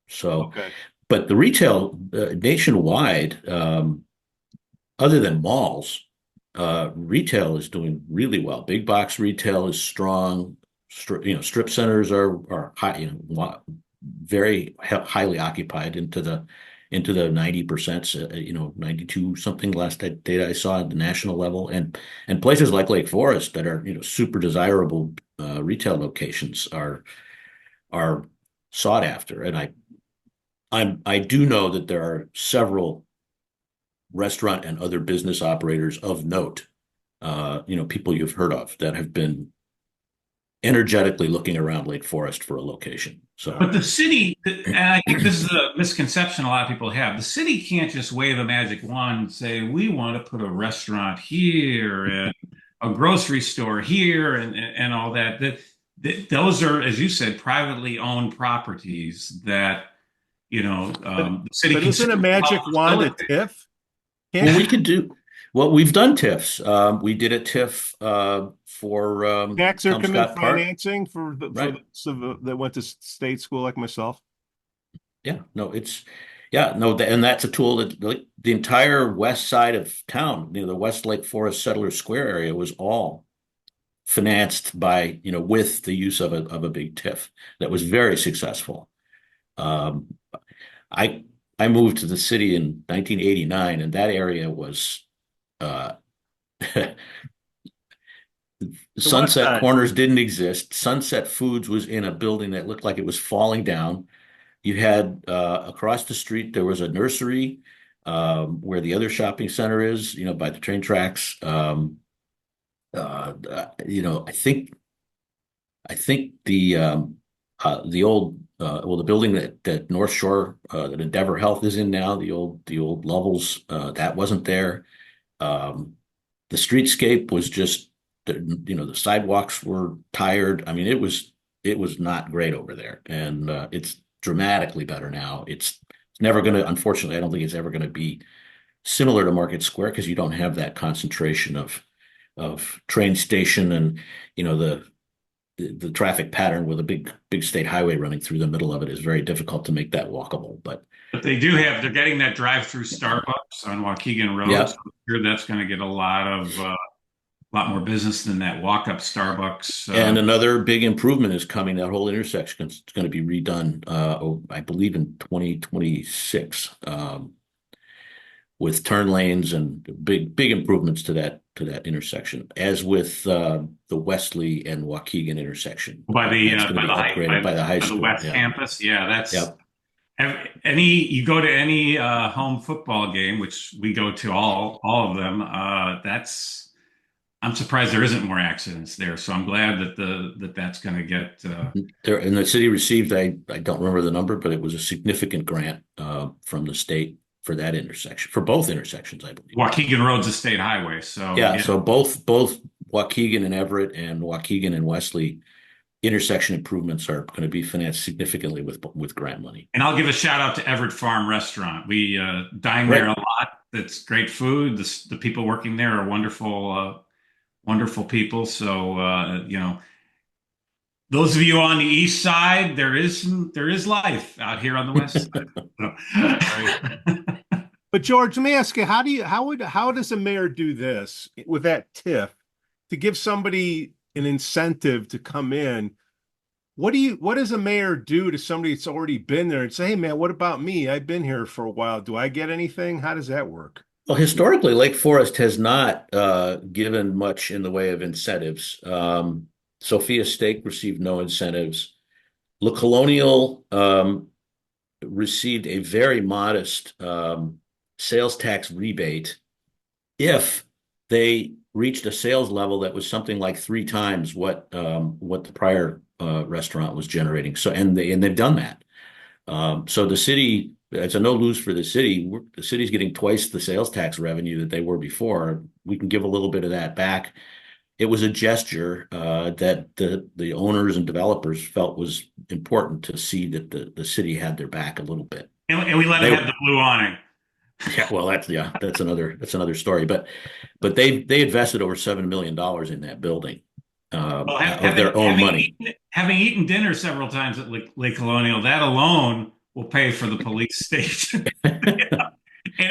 So, Okay. but the retail nationwide, other than malls, retail is doing really well. Big box retail is strong. Strip centers are high, very highly occupied into the 90%, 92 something last data I saw at the national level, and places like Lake Forest that are super desirable retail locations are sought after. And I do know that there are several restaurant and other business operators of note people you've heard of that have been energetically looking around Lake Forest for a location. So, But the city, and I think this is a misconception a lot of people have. The city can't just wave a magic wand and say, we want to put a restaurant here and a grocery store here and all that. Those are, as you said, privately owned properties that, the city But can isn't a magic wand a TIF? well, we could do. Well, we've done TIFs. We did a TIF for Tax Tom increment Scott Park. financing for Right. that went to state school like myself. Yeah, no, and that's a tool that the entire west side of town, the West Lake Forest Settler Square area was all financed by, with the use of a big TIF that was very successful. Um, I moved to the city in 1989, and that area was uh, Sunset Corners didn't exist. Sunset Foods was in a building that looked like it was falling down. You had across the street there was a nursery where the other shopping center is, by the train tracks. I think the old the building that North Shore that Endeavor Health is in now, the old Levels, that wasn't there. The streetscape was just the sidewalks were tired. I mean, it was not great over there, and it's dramatically better now. It's never going to, unfortunately, I don't think it's ever going to be similar to Market Square because you don't have that concentration of train station and the traffic pattern with a big state highway running through the middle of it is very difficult to make that walkable. But they're getting that drive-through Starbucks on Waukegan Road. yeah, So I'm sure that's going to get a lot more business than that walk-up Starbucks. and another big improvement is coming. That whole intersection is going to be redone, I believe, in 2026, with turn lanes and big improvements to that intersection, as with the Wesley and Waukegan intersection. by the That's going to be upgraded by the high school. West Yeah. Campus. Yeah, that's Yep. you go to any home football game, which we go to all of them. I'm surprised there isn't more accidents there. So I'm glad that's going to get. There, and the city received, I don't remember the number, but it was a significant grant from the state for that intersection, for both intersections, I believe. Waukegan Road's a state highway, so Yeah, so both Waukegan and Everett and Waukegan and Wesley intersection improvements are going to be financed significantly with grant money. And I'll give a shout out to Everett Farm Restaurant. We dine there a lot. It's great food. The people working there are wonderful people. So those of you on the east side, there is life out here on the west side. But George, let me ask you, how does a mayor do this with that TIF to give somebody an incentive to come in? What does a mayor do to somebody that's already been there and say, hey man, what about me? I've been here for a while. Do I get anything? How does that work? Well, historically, Lake Forest has not given much in the way of incentives. Sophia Stake received no incentives. Le Colonial received a very modest sales tax rebate if they reached a sales level that was something like 3 times what the prior restaurant was generating. So and they've done that. So the city, it's a no lose for the city. The city's getting twice the sales tax revenue that they were before. We can give a little bit of that back. It was a gesture that the owners and developers felt was important to see that the city had their back a little bit. And we let it have the blue awning. Yeah, well, that's another story. But they invested over $7 million in that building of their own money. Having eaten dinner several times at Lake Colonial, that alone will pay for the police station.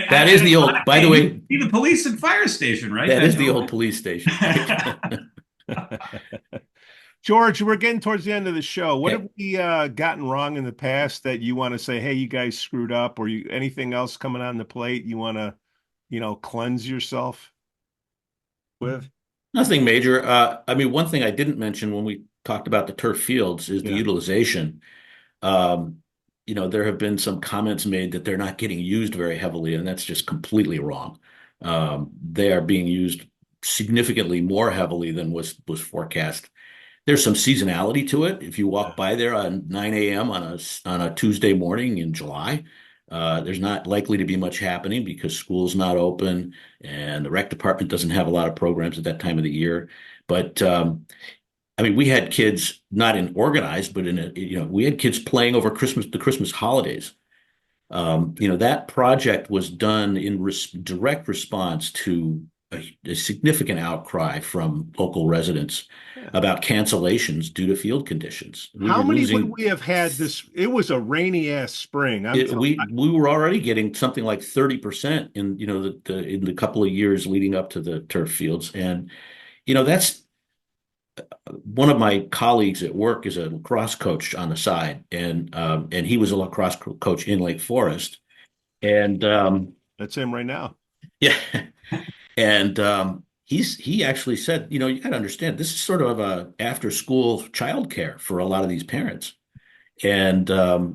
That is the old, by the way, the police and fire station, right? That is the old police station. George, we're getting towards the end of the show. What have we gotten wrong in the past that you want to say, hey, you guys screwed up, or anything else coming on the plate you want to, cleanse yourself with? Nothing major. I mean, one thing I didn't mention when we talked about the turf fields is the utilization. There have been some comments made that they're not getting used very heavily, and that's just completely wrong. They are being used significantly more heavily than was forecast. There's some seasonality to it. If you walk by there on 9 a.m. on a Tuesday morning in July, there's not likely to be much happening because school's not open and the rec department doesn't have a lot of programs at that time of the year. But I mean, we had kids not in organized, but we had kids playing over the Christmas holidays. That project was done in direct response to a significant outcry from local residents about cancellations due to field conditions. How many would we have had this? It was a rainy ass spring. We were already getting something like 30% in in the couple of years leading up to the turf fields, and that's one of my colleagues at work is a lacrosse coach on the side, and he was a lacrosse coach in Lake Forest, and that's him right now. Yeah, and he actually said, you got to understand, this is sort of a after school childcare for a lot of these parents, and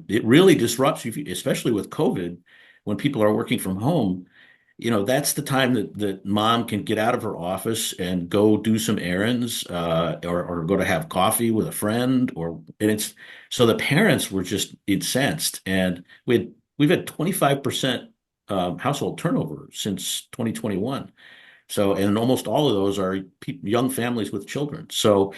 it really disrupts you, especially with COVID, when people are working from home. That's the time that mom can get out of her office and go do some errands, or go to have coffee with a friend, so the parents were just incensed, and we've had 25% household turnover since 2021. So, and almost all of those are young families with children. So,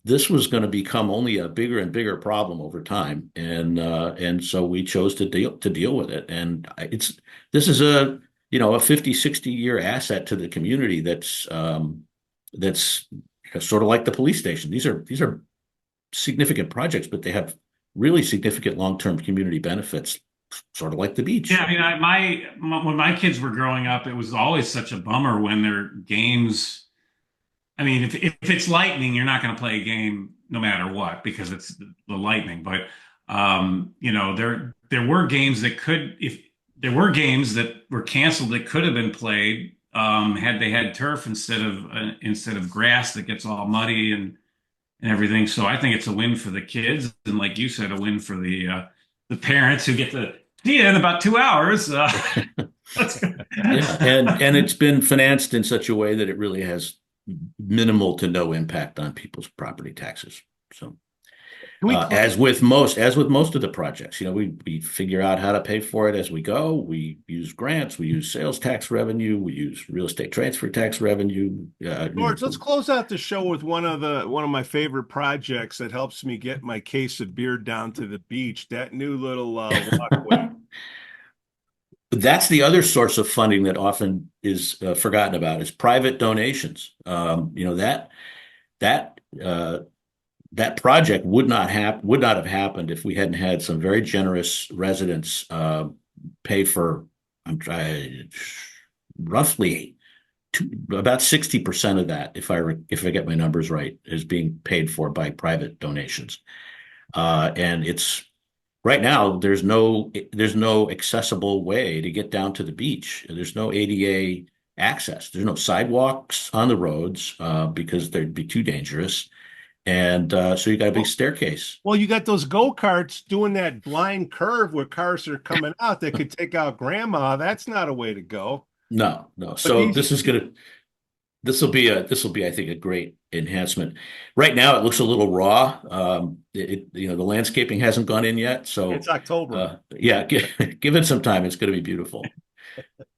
this was going to become only a bigger and bigger problem over time, and so we chose to deal with it. And this is a 50, 60-year asset to the community that's sort of like the police station. These are significant projects, but they have really significant long-term community benefits, sort of like the beach. Yeah, I mean, when my kids were growing up, it was always such a bummer when their games. I mean, if it's lightning, you're not going to play a game no matter what because it's the lightning. But there were games that were canceled that could have been played had they had turf instead of grass that gets all muddy and everything. So I think it's a win for the kids, and like you said, a win for the parents who get to see it in about 2 hours. Yeah, and it's been financed in such a way that it really has minimal to no impact on people's property taxes. So, as with most of the projects, we figure out how to pay for it as we go. We use grants, we use sales tax revenue, we use real estate transfer tax revenue. George, let's close out the show with one of my favorite projects that helps me get my case of beer down to the beach. That new little walkway. That's the other source of funding that often is forgotten about is private donations. That project would not have happened if we hadn't had some very generous residents pay for. Roughly about 60% of that, if I get my numbers right, is being paid for by private donations, and it's. Right now, there's no accessible way to get down to the beach. There's no ADA access. There's no sidewalks on the roads because they'd be too dangerous. And so you got a big staircase. Well, you got those go-karts doing that blind curve where cars are coming out that could take out grandma. That's not a way to go. No. So this will be, I think, a great enhancement. Right now, it looks a little raw. The landscaping hasn't gone in yet, so it's October. Give it some time. It's going to be beautiful.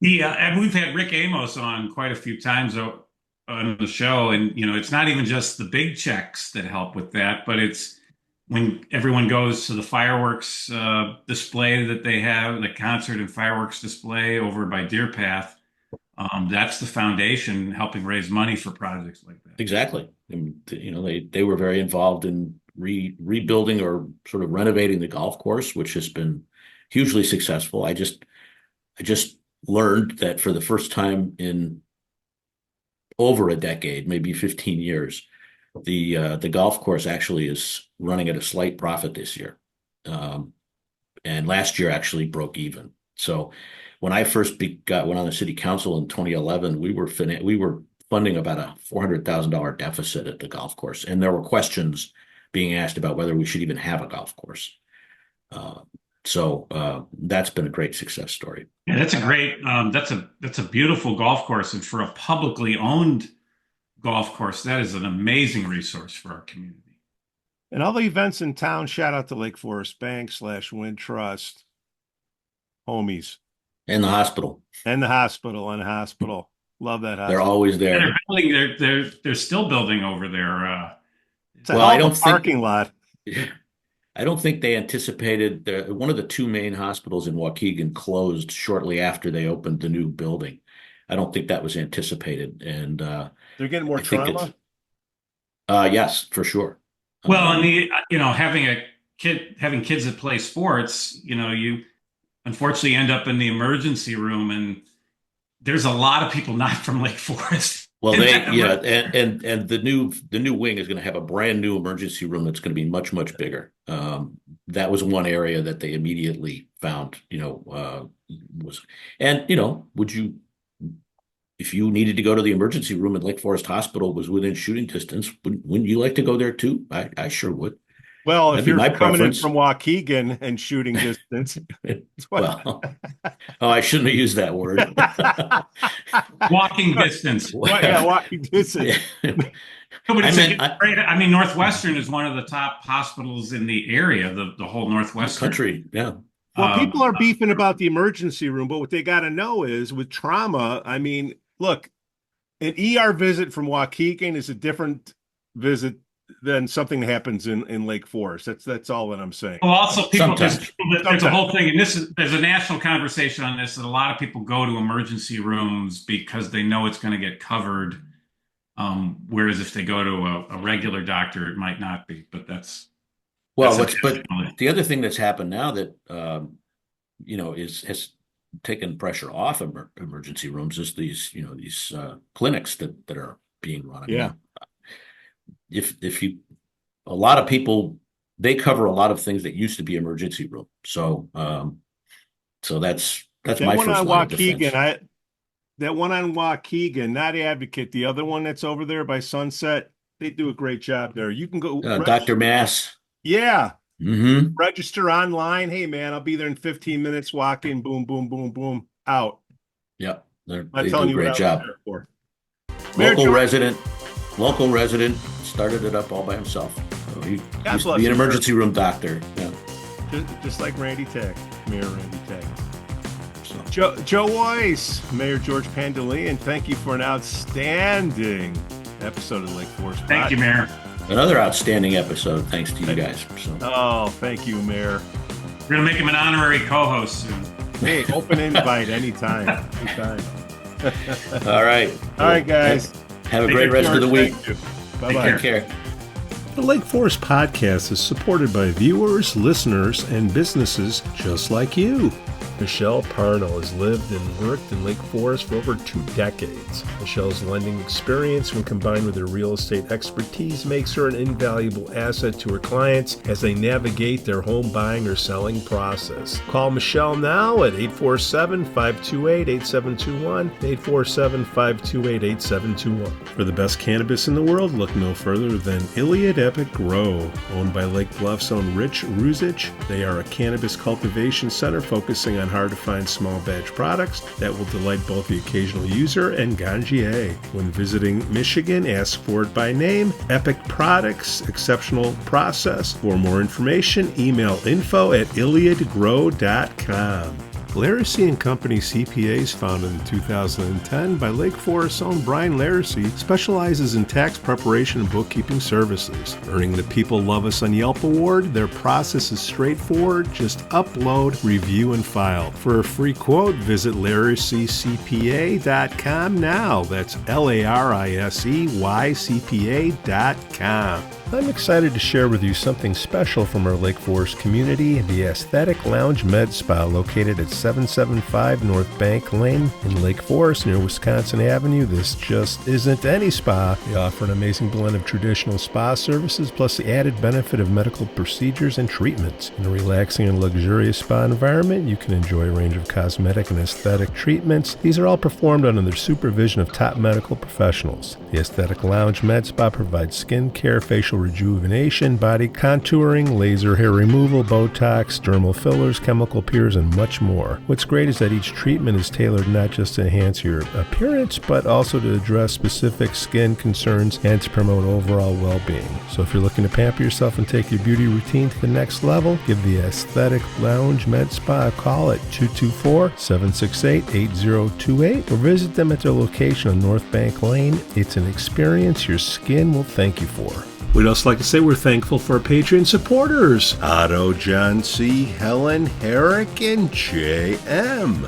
And we've had Rick Amos on quite a few times on the show, and it's not even just the big checks that help with that, but it's when everyone goes to the fireworks display that they have, the concert and fireworks display over by Deer Path. That's the foundation helping raise money for projects like that. Exactly. And, they were very involved in rebuilding or sort of renovating the golf course, which has been hugely successful. I just learned that for the first time in over a decade, maybe 15 years, the golf course actually is running at a slight profit this year. And last year actually broke even. So when I first went on the city council in 2011, we were funding about a $400,000 deficit at the golf course, and there were questions being asked about whether we should even have a golf course. So that's been a great success story. Yeah, that's a great. That's a beautiful golf course, and for a publicly owned golf course, that is an amazing resource for our community. And all the events in town, shout out to Lake Forest Bank / Wind Trust, homies. And the hospital. And the hospital. Love that hospital. They're always there. They're building. They're still building over there. It's a parking lot. I don't think they anticipated one of the two main hospitals in Waukegan closed shortly after they opened the new building. I don't think that was anticipated, and they're getting more trauma. Yes, for sure. Well, and having kids that play sports, you unfortunately end up in the emergency room, and there's a lot of people not from Lake Forest. Well, and the new wing is going to have a brand new emergency room that's going to be much, much bigger. That was one area that they immediately found, if you needed to go to the emergency room at Lake Forest Hospital was within shooting distance, wouldn't you like to go there too? I sure would. Well, if you're coming in from Waukegan and shooting distance. Well, I shouldn't have used that word. Walking distance. Walking distance. Northwestern is one of the top hospitals in the area, the whole Northwestern country. Yeah. Well, people are beefing about the emergency room, but what they got to know is with trauma, look, an ER visit from Waukegan is a different visit than something that happens in Lake Forest. That's all that I'm saying. Well, also there's a whole thing, and there's a national conversation on this, that a lot of people go to emergency rooms because they know it's going to get covered. Whereas if they go to a regular doctor, it might not be, but that's. But the other thing that's happened now that, has taken pressure off emergency rooms is these clinics that are being run. Yeah. A lot of people, they cover a lot of things that used to be emergency room. So that's my first line of defense. That one on Waukegan, not Advocate, the other one that's over there by Sunset, they do a great job there. You can go. Dr. Mass. Yeah. Mm-hmm. Register online. Hey, man, I'll be there in 15 minutes. Walk in, boom, boom, boom, boom, out. Yep. They do a great job. Local resident started it up all by himself. So he used to be an emergency room doctor. Yeah. Just like Randy Tech, Mayor Randy Tech. So. Joe Weiss, Mayor George Pandaleon, thank you for an outstanding episode of Lake Forest. Thank you, Mayor. Another outstanding episode, thanks to you guys. So. Oh, thank you, Mayor. We're going to make him an honorary co-host soon. Hey, open invite anytime. All right. All right, guys. Have a great rest of the week. Bye-bye. Take care. The Lake Forest Podcast is supported by viewers, listeners, and businesses just like you. Michelle Parnell has lived and worked in Lake Forest for over 2 decades. Michelle's lending experience, when combined with her real estate expertise, makes her an invaluable asset to her clients as they navigate their home buying or selling process. Call Michelle now at 847-528-8721, 847-528-8721. For the best cannabis in the world, look no further than Iliad Epic Grow. Owned by Lake Bluff's own Rich Ruzich, they are a cannabis cultivation center focusing on hard-to-find small batch products that will delight both the occasional user and ganjier. When visiting Michigan, ask for it by name. Epic Products, exceptional process. For more information, email info@iliadgrow.com. Laracy & Company CPAs, founded in 2010 by Lake Forest's own Brian Laracy, specializes in tax preparation and bookkeeping services. Earning the People Love Us on Yelp award, their process is straightforward. Just upload, review, and file. For a free quote, visit LaracyCPA.com now. That's LARISEYCPA.com. I'm excited to share with you something special from our Lake Forest community, the Aesthetic Lounge Med Spa located at 775 North Bank Lane in Lake Forest near Wisconsin Avenue. This just isn't any spa. They offer an amazing blend of traditional spa services plus the added benefit of medical procedures and treatments. In a relaxing and luxurious spa environment, you can enjoy a range of cosmetic and aesthetic treatments. These are all performed under the supervision of top medical professionals. The Aesthetic Lounge Med Spa provides skin care, facial rejuvenation, body contouring, laser hair removal, Botox, dermal fillers, chemical peels, and much more. What's great is that each treatment is tailored not just to enhance your appearance, but also to address specific skin concerns and to promote overall well-being. So if you're looking to pamper yourself and take your beauty routine to the next level, give the Aesthetic Lounge Med Spa a call at 224-768-8028 or visit them at their location on North Bank Lane. It's an experience your skin will thank you for. We'd also like to say we're thankful for our Patreon supporters, Otto, John C., Helen, Herrick, and J.M.